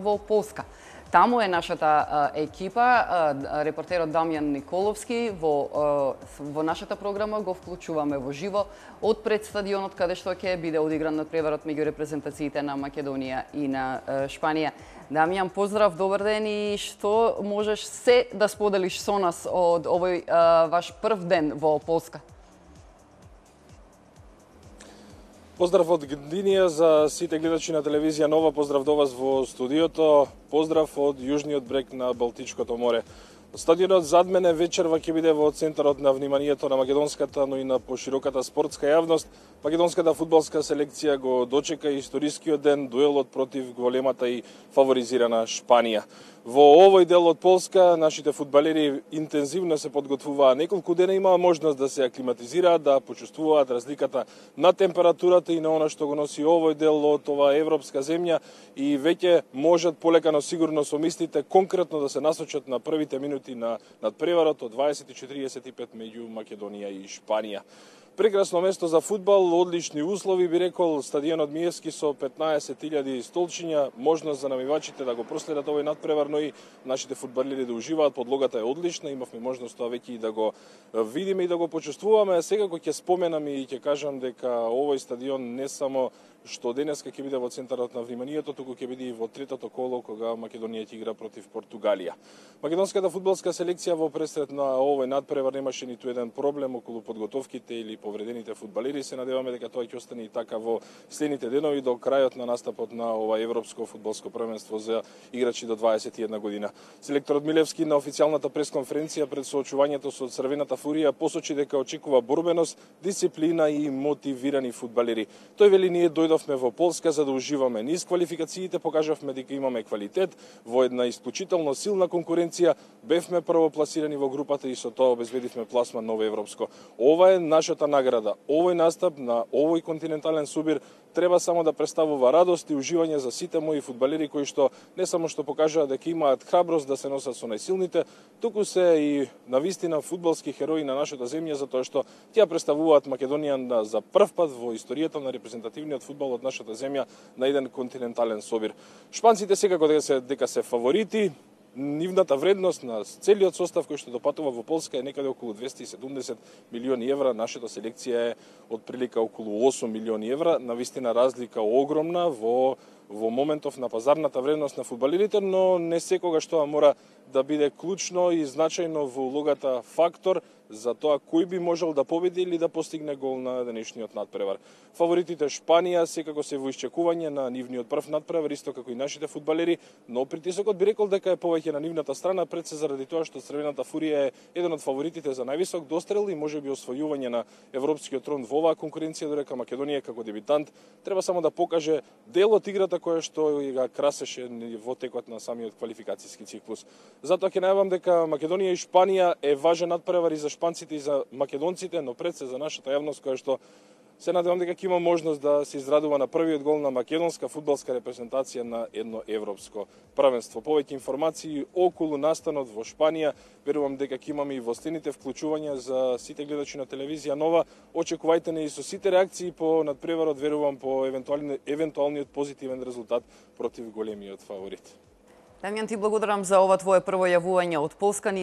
во Полска. Таму е нашата екипа, репортерот Дамјан Николовски. Во нашата програма го вклучуваме во живо од пред стадионот каде што ќе биде одигран надпреварот меѓу репрезентациите на Македонија и на Шпанија. Дамјан, поздрав, добар ден и што можеш се да споделиш со нас од овој ваш прв ден во Полска? Поздрав од Гдинија за сите гледачи на телевизија Нова, поздрав до вас во студиото, поздрав од јужниот брег на Балтичкото море. Стадионот зад мене вечерва ќе биде во центарот на вниманието на македонската, но и на пошироката спортска јавност. Македонската фудбалска селекција го дочека историскиот ден, дуелот против големата и фаворизирана Шпанија. Во овој дел од Полска нашите фудбалери интензивно се подготвуваат. Неколку дена имаа можност да се аклиматизираат, да почувствуваат разликата на температурата и на она што го носи овој дел од оваа европска земја и веќе можат полека но сигурно со мислите конкретно да се насочат на првите минути на надпреварот од 20:45 меѓу Македонија и Шпанија. Прекрасно место за фудбал, одлични услови, би рекол стадионот Миевски со 15.000 столчиња, можност за намивачите да го проследат овој надпревар, но и нашите фудбалери да уживаат. Подлогата е одлична, имавме можност тоа веќе и да го видиме и да го почувствуваме. Секако ќе споменам и ќе кажам дека овој стадион не само што денеска ќе биде во центарот на вниманието, туку ќе биде и во третото коло кога Македонија ќе игра против Португалија. Македонската фудбалска селекција во пресрет на овој надпревар немаше ниту еден проблем околу подготовките или повредените фудбалери. Се надеваме дека тоа ќе остане и така во следните денови до крајот на настапот на ова европско фудбалско првенство за играчи до 21 година. Селекторот Милевски на официјалната пресконференција пред соочувањето со Црвената фурија посочи дека очекува борбеност, дисциплина и мотивирани фудбалери. Тој вели: ние дојдовме во Полска за да уживаме. Низ квалификациите покажавме дека имаме квалитет во една исклучително силна конкуренција, бевме првопласирани во групата и со тоа обезбедивме пласман ново европско. Ова е нашата награда. Овој настап на овој континентален субир треба само да представува радост и уживање за сите мои фудбалери кои што не само што покажаа дека имаат храброст да се носат со најсилните, туку се и навистина фудбалски херои на нашата земја, затоа што тие представуваат Македонија за прв пат во историјата на репрезентативниот фудбал од нашата земја на еден континентален собир. Шпанците секако дека се фаворити. Нивната вредност на целиот состав кој што допатува во Полска е некаде околу 270 милиони евра, нашата селекција е од прилика околу 8 милиони евра, навистина разлика огромна во моментов на пазарната вредност на фудбалерите, но не секогаш тоа мора да биде клучно и значајно во улогата фактор за тоа кој би можел да победи или да постигне гол на денешниот надпревар. Фаворитите Шпанија секако се во исчекување на нивниот прв надпревар, исто како и нашите фудбалери, но притисокот би рекол дека е повеќе на нивната страна, пред се заради тоа што Црвената фурија е еден од фаворитите за највисок дострел и можеби освојување на европскиот трон во оваа конкуренција, додека Македонија како дебитант треба само да покаже дел од играта која што ја красеше во текот на самиот квалификацијски циклус. Затоа ќе најавам дека Македонија и Шпанија е важен надпревар и за шпанците и за македонците, но пред се за нашата јавност која што се надевам дека ќе има можност да се израдува на првиот гол на македонска фудбалска репрезентација на едно европско првенство. Повеќе информации околу настанот во Шпанија, верувам дека ќе имаме и во следните вклучувања за сите гледачи на телевизија Нова. Очекувајте не и со сите реакции по надпреварот, верувам по евентуалниот позитивен резултат против големиот фаворит. Дамјан, ти благодарам за ова твое прво јавување од Полска.